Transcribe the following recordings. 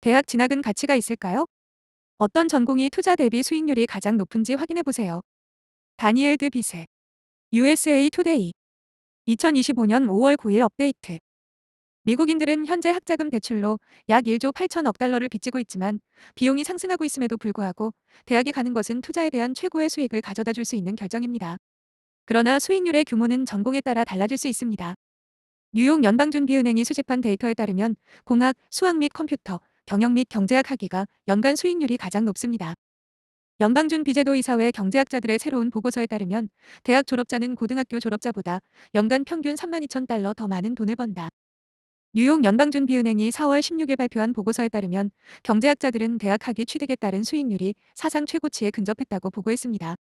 대학 진학은 가치가 있을까요? 어떤 전공이 투자 대비 수익률이 가장 높은지 확인해 보세요. 다니엘 드 비세, USA 투데이, 2025년 5월 9일 업데이트. 미국인들은 현재 학자금 대출로 약 1조 8천억 달러를 빚지고 있지만 비용이 상승하고 있음에도 불구하고 대학에 가는 것은 투자에 대한 최고의 수익을 가져다 줄 수 있는 결정입니다. 그러나 수익률의 규모는 전공에 따라 달라질 수 있습니다. 뉴욕 연방준비은행이 수집한 데이터에 따르면 공학, 수학 및 컴퓨터, 경영 및 경제학 학위가 연간 수익률이 가장 높습니다. 연방준비제도이사회 경제학자들의 새로운 보고서에 따르면 대학 졸업자는 고등학교 졸업자보다 연간 평균 32,000달러 더 많은 돈을 번다. 뉴욕 연방준비은행이 4월 16일 발표한 보고서에 따르면 경제학자들은 대학 학위 취득에 따른 수익률이 사상 최고치에 근접했다고 보고했습니다.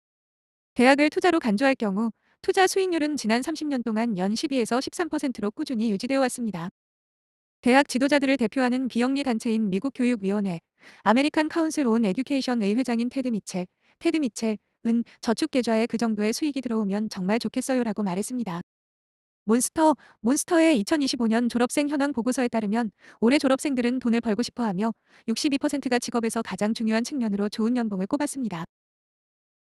대학을 투자로 간주할 경우 투자 수익률은 지난 30년 동안 연 12에서 13%로 꾸준히 유지되어 왔습니다. 대학 지도자들을 대표하는 비영리 단체인 미국 교육위원회 아메리칸 카운슬 온 에듀케이션의 회장인 테드 미첼은 저축 계좌에 그 정도의 수익이 들어오면 정말 좋겠어요라고 말했습니다. 몬스터의 2025년 졸업생 현황 보고서에 따르면 올해 졸업생들은 돈을 벌고 싶어하며 62%가 직업에서 가장 중요한 측면으로 좋은 연봉을 꼽았습니다.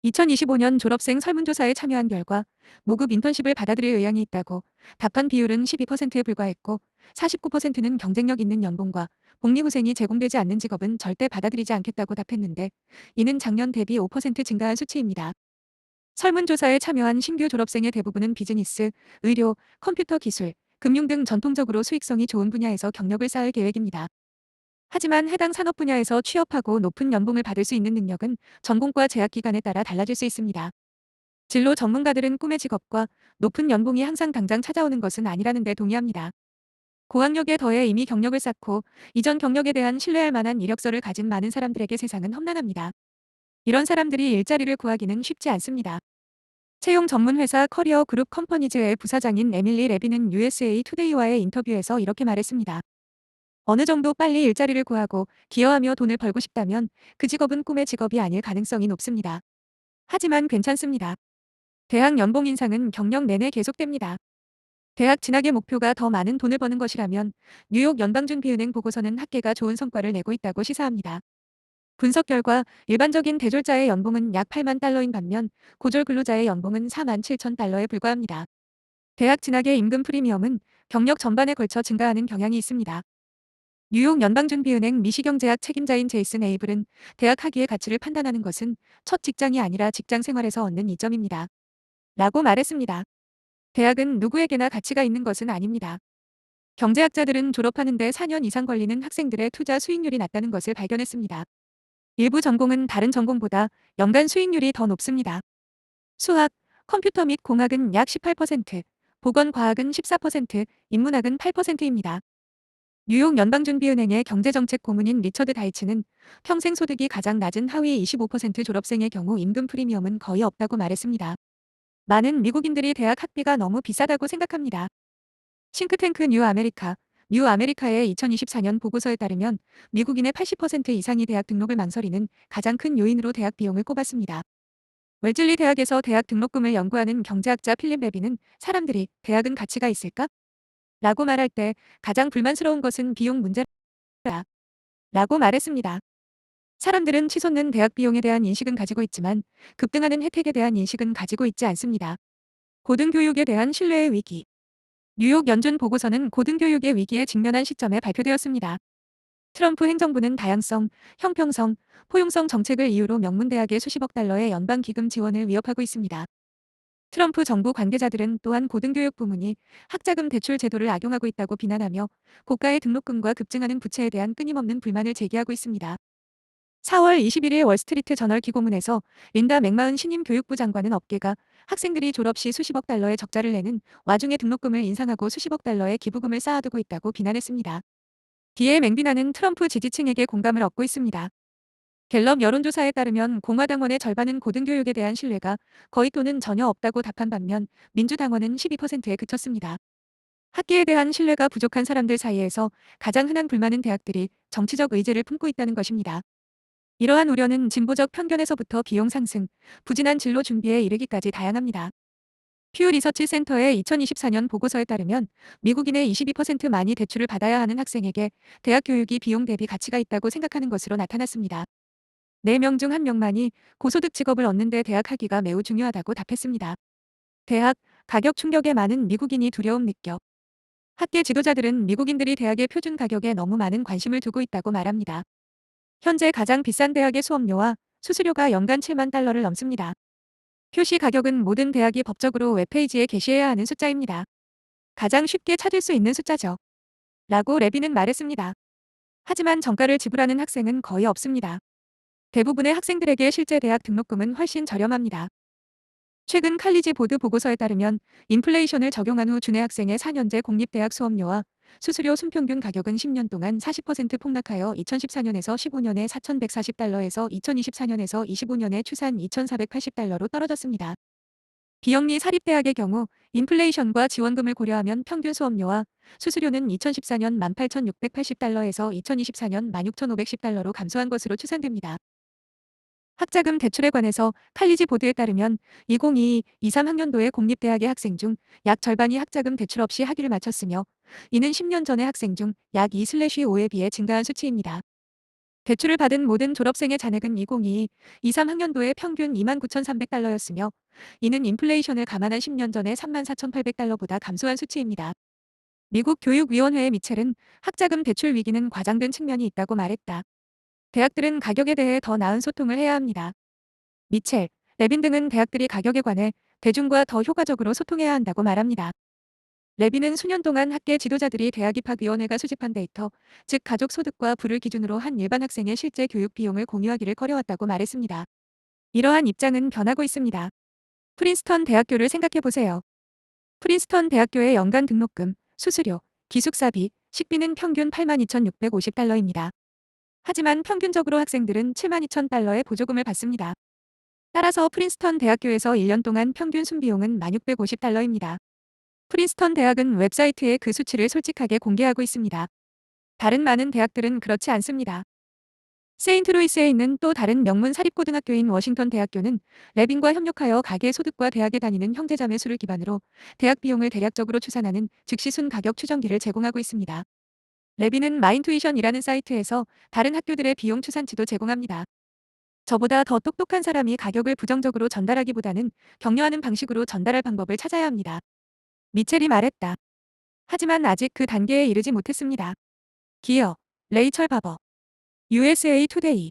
2025년 졸업생 설문조사에 참여한 결과 모급 인턴십을 받아들일 의향이 있다고 답한 비율은 12%에 불과했고 49%는 경쟁력 있는 연봉과 복리후생이 제공되지 않는 직업은 절대 받아들이지 않겠다고 답했는데 이는 작년 대비 5% 증가한 수치입니다. 설문조사에 참여한 신규 졸업생의 대부분은 비즈니스, 의료, 컴퓨터 기술, 금융 등 전통적으로 수익성이 좋은 분야에서 경력을 쌓을 계획입니다. 하지만 해당 산업 분야에서 취업하고 높은 연봉을 받을 수 있는 능력은 전공과 재학 기간에 따라 달라질 수 있습니다. 진로 전문가들은 꿈의 직업과 높은 연봉이 항상 당장 찾아오는 것은 아니라는 데 동의합니다. 고학력에 더해 이미 경력을 쌓고 이전 경력에 대한 신뢰할 만한 이력서를 가진 많은 사람들에게 세상은 험난합니다. 이런 사람들이 일자리를 구하기는 쉽지 않습니다. 채용 전문 회사 커리어 그룹 컴퍼니즈의 부사장인 에밀리 레비는 USA 투데이와의 인터뷰에서 이렇게 말했습니다. 어느 정도 빨리 일자리를 구하고 기여하며 돈을 벌고 싶다면 그 직업은 꿈의 직업이 아닐 가능성이 높습니다. 하지만 괜찮습니다. 대학 연봉 인상은 경력 내내 계속됩니다. 대학 진학의 목표가 더 많은 돈을 버는 것이라면 뉴욕 연방준비은행 보고서는 학계가 좋은 성과를 내고 있다고 시사합니다. 분석 결과 일반적인 대졸자의 연봉은 약 8만 달러인 반면 고졸 근로자의 연봉은 4만 7천 달러에 불과합니다. 대학 진학의 임금 프리미엄은 경력 전반에 걸쳐 증가하는 경향이 있습니다. 뉴욕 연방준비은행 미시경제학 책임자인 제이슨 에이블은 대학 학위의 가치를 판단하는 것은 첫 직장이 아니라 직장 생활에서 얻는 이점입니다. 라고 말했습니다. 대학은 누구에게나 가치가 있는 것은 아닙니다. 경제학자들은 졸업하는데 4년 이상 걸리는 학생들의 투자 수익률이 낮다는 것을 발견했습니다. 일부 전공은 다른 전공보다 연간 수익률이 더 높습니다. 수학, 컴퓨터 및 공학은 약 18%, 보건과학은 14%, 인문학은 8%입니다. 뉴욕 연방준비은행의 경제정책 고문인 리처드 다이츠는 평생 소득이 가장 낮은 하위 25% 졸업생의 경우 임금 프리미엄은 거의 없다고 말했습니다. 많은 미국인들이 대학 학비가 너무 비싸다고 생각합니다. 싱크탱크 뉴 아메리카의 2024년 보고서에 따르면 미국인의 80% 이상이 대학 등록을 망설이는 가장 큰 요인으로 대학 비용을 꼽았습니다. 웰즐리 대학에서 대학 등록금을 연구하는 경제학자 필립 레비는 사람들이 대학은 가치가 있을까? 라고 말할 때 가장 불만스러운 것은 비용 문제라. 라고 말했습니다. 사람들은 치솟는 대학 비용에 대한 인식은 가지고 있지만 급등하는 혜택에 대한 인식은 가지고 있지 않습니다. 고등교육에 대한 신뢰의 위기. 뉴욕 연준 보고서는 고등교육의 위기에 직면한 시점에 발표되었습니다. 트럼프 행정부는 다양성, 형평성, 포용성 정책을 이유로 명문대학의 수십억 달러의 연방기금 지원을 위협하고 있습니다. 트럼프 정부 관계자들은 또한 고등교육 부문이 학자금 대출 제도를 악용하고 있다고 비난하며 고가의 등록금과 급증하는 부채에 대한 끊임없는 불만을 제기하고 있습니다. 4월 21일 월스트리트 저널 기고문에서 린다 맥마흔 신임 교육부 장관은 업계가 학생들이 졸업 시 수십억 달러의 적자를 내는 와중에 등록금을 인상하고 수십억 달러의 기부금을 쌓아두고 있다고 비난했습니다. 뒤에 맹비난은 트럼프 지지층에게 공감을 얻고 있습니다. 갤럽 여론조사에 따르면 공화당원의 절반은 고등교육에 대한 신뢰가 거의 또는 전혀 없다고 답한 반면 민주당원은 12%에 그쳤습니다. 학계에 대한 신뢰가 부족한 사람들 사이에서 가장 흔한 불만은 대학들이 정치적 의제를 품고 있다는 것입니다. 이러한 우려는 진보적 편견에서부터 비용 상승, 부진한 진로 준비에 이르기까지 다양합니다. 퓨 리서치 센터의 2024년 보고서에 따르면 미국인의 22% 많이 대출을 받아야 하는 학생에게 대학 교육이 비용 대비 가치가 있다고 생각하는 것으로 나타났습니다. 4명 중 1명만이 고소득 직업을 얻는 데 대학하기가 매우 중요하다고 답했습니다. 대학, 가격 충격에 많은 미국인이 두려움 느껴. 학계 지도자들은 미국인들이 대학의 표준 가격에 너무 많은 관심을 두고 있다고 말합니다. 현재 가장 비싼 대학의 수업료와 수수료가 연간 7만 달러를 넘습니다. 표시 가격은 모든 대학이 법적으로 웹페이지에 게시해야 하는 숫자입니다. 가장 쉽게 찾을 수 있는 숫자죠. 라고 레비는 말했습니다. 하지만 정가를 지불하는 학생은 거의 없습니다. 대부분의 학생들에게 실제 대학 등록금은 훨씬 저렴합니다. 최근 칼리지 보드 보고서에 따르면 인플레이션을 적용한 후 준회 학생의 4년제 공립대학 수업료와 수수료 순평균 가격은 10년 동안 40% 폭락하여 2014년에서 15년에 4,140달러에서 2024년에서 25년에 추산 2,480달러로 떨어졌습니다. 비영리 사립대학의 경우 인플레이션과 지원금을 고려하면 평균 수업료와 수수료는 2014년 18,680달러에서 2024년 16,510달러로 감소한 것으로 추산됩니다. 학자금 대출에 관해서 칼리지 보드에 따르면 2022-23 학년도의 공립대학의 학생 중 약 절반이 학자금 대출 없이 학위를 마쳤으며 이는 10년 전의 학생 중 약 2/5에 비해 증가한 수치입니다. 대출을 받은 모든 졸업생의 잔액은 2022-23 학년도에 평균 29,300달러였으며 이는 인플레이션을 감안한 10년 전의 34,800달러보다 감소한 수치입니다. 미국 교육위원회의 미첼은 학자금 대출 위기는 과장된 측면이 있다고 말했다. 대학들은 가격에 대해 더 나은 소통을 해야 합니다. 미첼, 레빈 등은 대학들이 가격에 관해 대중과 더 효과적으로 소통해야 한다고 말합니다. 레빈은 수년 동안 학계 지도자들이 대학입학위원회가 수집한 데이터, 즉 가족 소득과 부를 기준으로 한 일반 학생의 실제 교육 비용을 공유하기를 꺼려왔다고 말했습니다. 이러한 입장은 변하고 있습니다. 프린스턴 대학교를 생각해보세요. 프린스턴 대학교의 연간 등록금, 수수료, 기숙사비, 식비는 평균 82,650달러입니다. 하지만 평균적으로 학생들은 72,000달러의 보조금을 받습니다. 따라서 프린스턴 대학교에서 1년 동안 평균 순비용은 1,650달러입니다. 프린스턴 대학은 웹사이트에 그 수치를 솔직하게 공개하고 있습니다. 다른 많은 대학들은 그렇지 않습니다. 세인트루이스에 있는 또 다른 명문 사립고등학교인 워싱턴 대학교는 레빈과 협력하여 가계 소득과 대학에 다니는 형제자매 수를 기반으로 대학 비용을 대략적으로 추산하는 즉시 순 가격 추정기를 제공하고 있습니다. 레빈은 마인투이션이라는 사이트에서 다른 학교들의 비용 추산치도 제공합니다. 저보다 더 똑똑한 사람이 가격을 부정적으로 전달하기보다는 격려하는 방식으로 전달할 방법을 찾아야 합니다. 미첼이 말했다. 하지만 아직 그 단계에 이르지 못했습니다. 기어, 레이철 바버, USA 투데이